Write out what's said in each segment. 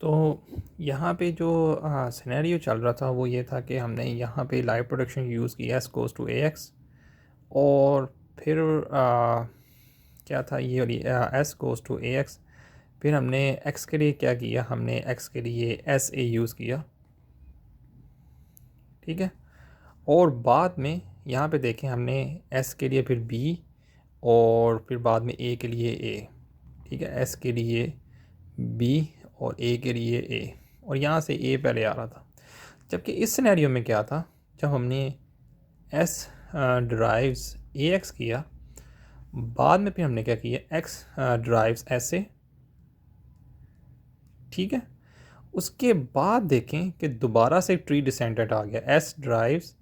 तो यहाँ पे जो सिनेरियो चल रहा था वो ये था कि हमने यहाँ पे लाइव प्रोडक्शन यूज़ किया S goes to A X, और फिर क्या था ये S goes to A X, फिर हमने एक्स के लिए क्या किया, हमने एक्स के लिए एस ए यूज़ किया, ठीक है। और बाद में यहाँ पे देखें हमने एस के लिए फिर बी, और फिर बाद में ए के लिए ए, ठीक है। एस के लिए बी और ए के लिए ए, और यहाँ से ए पहले आ रहा था। जबकि इस सिनेरियो में क्या था, जब हमने एस ड्राइव्स ए एक्स किया, बाद में फिर हमने क्या किया, एक्स ड्राइव्स एस ए, ठीक है। उसके बाद देखें कि दोबारा से ट्री डिसेंडेंट आ गया, एस ड्राइव्स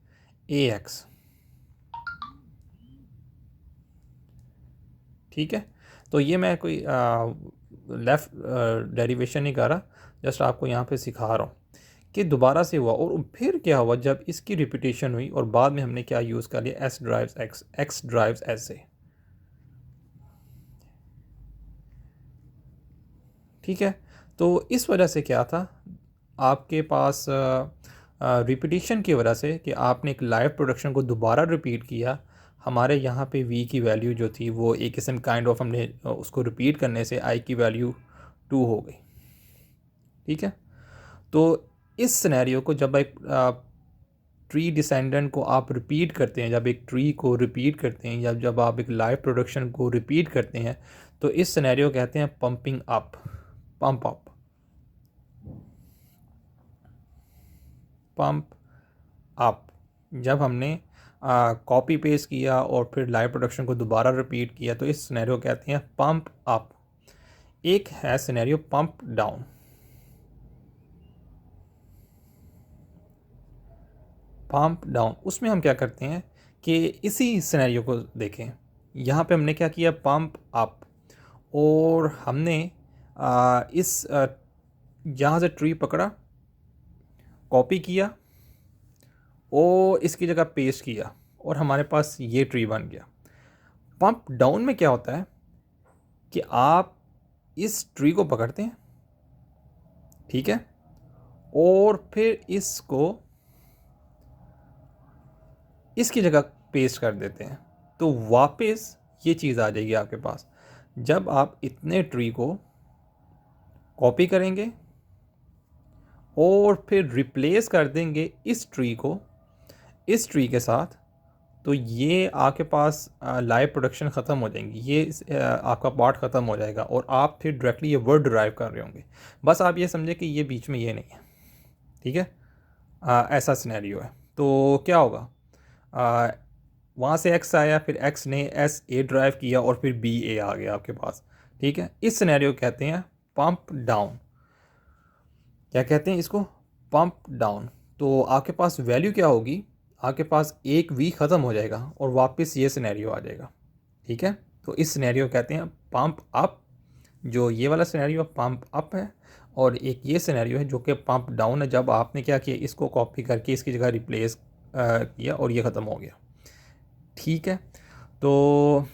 ए एक्स, ठीक है। तो ये मैं कोई लेफ़्ट डेरिवेशन नहीं कर रहा, जस्ट आपको यहाँ पे सिखा रहा हूँ कि दोबारा से हुआ। और फिर क्या हुआ, जब इसकी रिपीटेशन हुई और बाद में हमने क्या यूज़ कर लिया, S drives x, x drives S A, ठीक है। तो इस वजह से क्या था, आपके पास रिपीटिशन की वजह से कि आपने एक लाइव प्रोडक्शन को दोबारा रिपीट किया, हमारे यहाँ पे वी की वैल्यू जो थी वो एक किस्म काइंड ऑफ हमने उसको रिपीट करने से आई की वैल्यू 2 हो गई, ठीक है। तो इस सिनेरियो को जब एक ट्री डिसेंडेंट को आप रिपीट करते हैं, जब एक ट्री को रिपीट करते हैं या जब आप एक लाइव प्रोडक्शन को रिपीट करते हैं, तो इस सिनेरियो कहते हैं pumping up, pump up, pump up. जब हमने कॉपी पेस्ट किया और फिर लाइव प्रोडक्शन को दोबारा रिपीट किया, तो इस सिनेरियो कहते हैं पंप अप। एक है scenario pump down, pump down. उसमें हम क्या करते हैं कि इसी सिनेरियो को देखें, यहाँ पे हमने क्या किया, पंप अप, और हमने इस यहाँ से ट्री पकड़ा, कॉपी किया और इसकी जगह पेस्ट किया, और हमारे पास ये ट्री बन गया। पंप डाउन में क्या होता है कि आप इस ट्री को पकड़ते हैं, ठीक है, और फिर इसको इसकी जगह पेस्ट कर देते हैं, तो वापस ये चीज़ आ जाएगी आपके पास। जब आप इतने ट्री को कॉपी करेंगे और फिर रिप्लेस कर देंगे इस ट्री को इस ट्री के साथ, तो ये आपके पास लाइव प्रोडक्शन ख़त्म हो जाएंगी, ये आपका पार्ट ख़त्म हो जाएगा और आप फिर डायरेक्टली ये वर्ड ड्राइव कर रहे होंगे। बस आप ये समझें कि ये बीच में ये नहीं है, ठीक है। ऐसा सिनेरियो है। तो क्या होगा, वहाँ से एक्स आया, फिर एक्स ने एस ए ड्राइव किया और फिर बी ए आ गया आपके पास, ठीक है। इस सिनेरियो कहते हैं पंप डाउन। क्या कहते हैं इसको, पंप डाउन। तो आपके पास वैल्यू क्या होगी, आपके पास एक वी ख़त्म हो जाएगा और वापस ये सिनेरियो आ जाएगा, ठीक है। तो इस सिनेरियो कहते हैं पंप अप। जो ये वाला सिनेरियो पंप अप है, और एक ये सिनेरियो है जो कि पंप डाउन है, जब आपने क्या किया, इसको कॉपी करके इसकी जगह रिप्लेस किया और ये ख़त्म हो गया, ठीक है। तो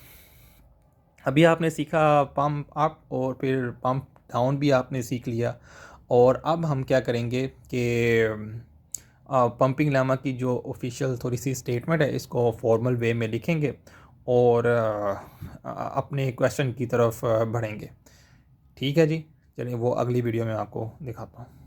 अभी आपने सीखा पंप अप और फिर पंप डाउन भी आपने सीख लिया। और अब हम क्या करेंगे कि पंपिंग लेमा की जो ऑफिशियल थोड़ी सी स्टेटमेंट है, इसको फॉर्मल वे में लिखेंगे और अपने क्वेश्चन की तरफ बढ़ेंगे, ठीक है जी। चलिए वो अगली वीडियो में आपको दिखाता हूँ।